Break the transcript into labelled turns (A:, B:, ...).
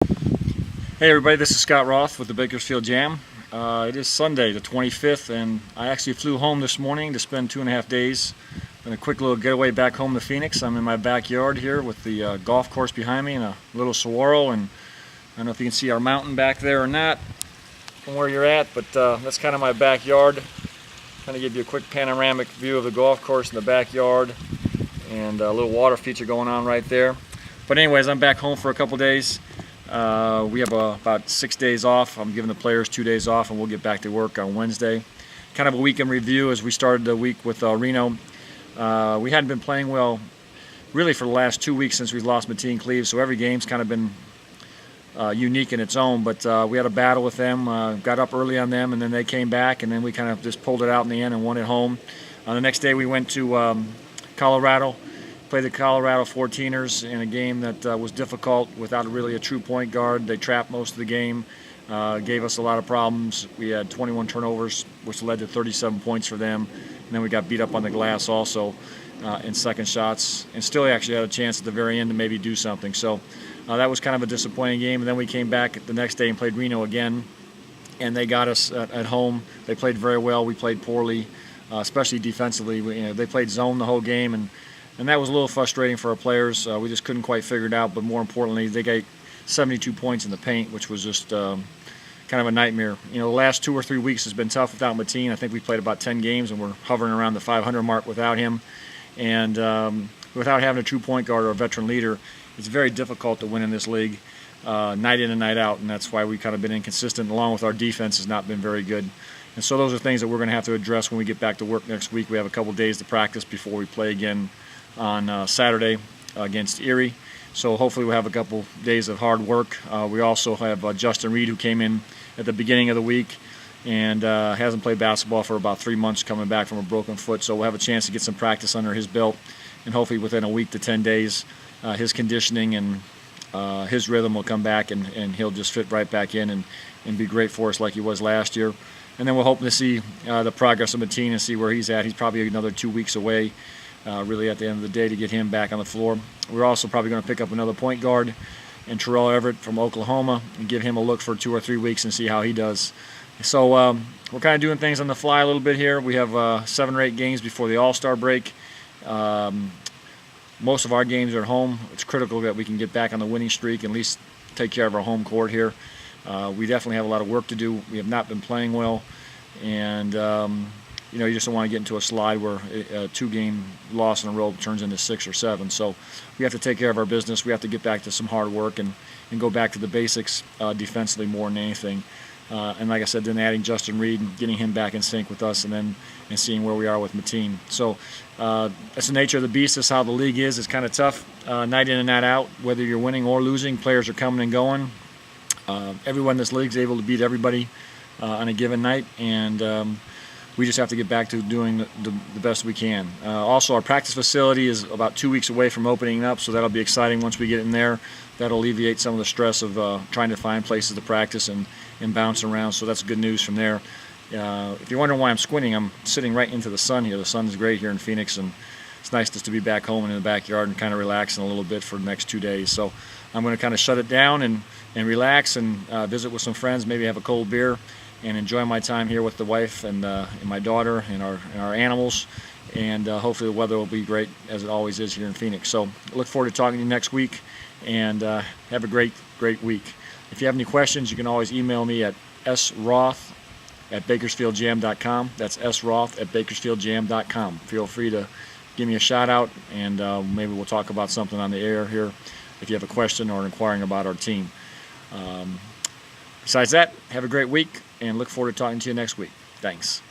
A: Hey everybody, this is Scott Roth with the Bakersfield Jam. It is Sunday the 25th, and I actually flew home this morning to spend 2.5 days. Been a quick little getaway back home to Phoenix. I'm in my backyard here with the golf course behind me and a little saguaro, and I don't know if you can see our mountain back there or not from where you're at, but that's kind of my backyard. Kind of give you a quick panoramic view of the golf course in the backyard, and a little water feature going on right there. But anyways, I'm back home for a couple days. We have about 6 days off. I'm giving the players 2 days off, and we'll get back to work on Wednesday. Kind of a weekend review as we started the week with Reno. We hadn't been playing well really for the last 2 weeks since we lost Mateen Cleave, so every game's kind of been unique in its own, but we had a battle with them, got up early on them, and then they came back, and then we kind of just pulled it out in the end and won at home. The next day we went to Colorado. Played the Colorado 14ers in a game that was difficult without really a true point guard. They trapped most of the game, gave us a lot of problems. We had 21 turnovers, which led to 37 points for them. And then we got beat up on the glass also in second shots, and still actually had a chance at the very end to maybe do something. So that was kind of a disappointing game. And then we came back the next day and played Reno again, and they got us at home. They played very well. We played poorly, especially defensively. They played zone the whole game, and that was a little frustrating for our players. We just couldn't quite figure it out, but more importantly, they got 72 points in the paint, which was just kind of a nightmare. The last 2 or 3 weeks has been tough without Mateen. I think we played about 10 games, and we're hovering around the 500 mark without him. And without having a true point guard or a veteran leader, it's very difficult to win in this league night in and night out, and that's why we've kind of been inconsistent, along with our defense has not been very good. And so those are things that we're going to have to address when we get back to work next week. We have a couple days to practice before we play again on Saturday against Erie. So hopefully we'll have a couple days of hard work. We also have Justin Reed, who came in at the beginning of the week and hasn't played basketball for about 3 months, coming back from a broken foot. So we'll have a chance to get some practice under his belt, and hopefully within a week to 10 days his conditioning and his rhythm will come back, and he'll just fit right back in and be great for us like he was last year. And then we're hoping to see the progress of Mateen and see where he's at. He's probably another 2 weeks away, really at the end of the day, to get him back on the floor. We're also probably going to pick up another point guard in Terrell Everett from Oklahoma and give him a look for 2 or 3 weeks and see how he does. So we're kind of doing things on the fly a little bit here. We have 7 or 8 games before the All-Star break. Most of our games are at home. It's critical that we can get back on the winning streak and at least take care of our home court here. We definitely have a lot of work to do. We have not been playing well, and you just don't want to get into a slide where a 2-game loss in a row turns into 6 or 7. So we have to take care of our business. We have to get back to some hard work and go back to the basics defensively more than anything. And like I said, then adding Justin Reed and getting him back in sync with us, and seeing where we are with Mateen. So that's the nature of the beast. That's how the league is. It's kind of tough night in and night out. Whether you're winning or losing, players are coming and going. Everyone in this league is able to beat everybody on a given night, and we just have to get back to doing the best we can. Also, our practice facility is about 2 weeks away from opening up, so that'll be exciting once we get in there. That'll alleviate some of the stress of trying to find places to practice and bounce around, so that's good news from there. If you're wondering why I'm squinting, I'm sitting right into the sun here. The sun is great here in Phoenix, and it's nice just to be back home and in the backyard and kind of relaxing a little bit for the next 2 days. So I'm going to kind of shut it down and relax and visit with some friends, maybe have a cold beer, and enjoy my time here with the wife and my daughter and our animals. And hopefully the weather will be great, as it always is here in Phoenix. So I look forward to talking to you next week, and have a great week. If you have any questions, you can always email me at sroth@bakersfieldjam.com. That's sroth@bakersfieldjam.com. Feel free to give me a shout out, and maybe we'll talk about something on the air here if you have a question or inquiring about our team. Besides that, have a great week, and look forward to talking to you next week. Thanks.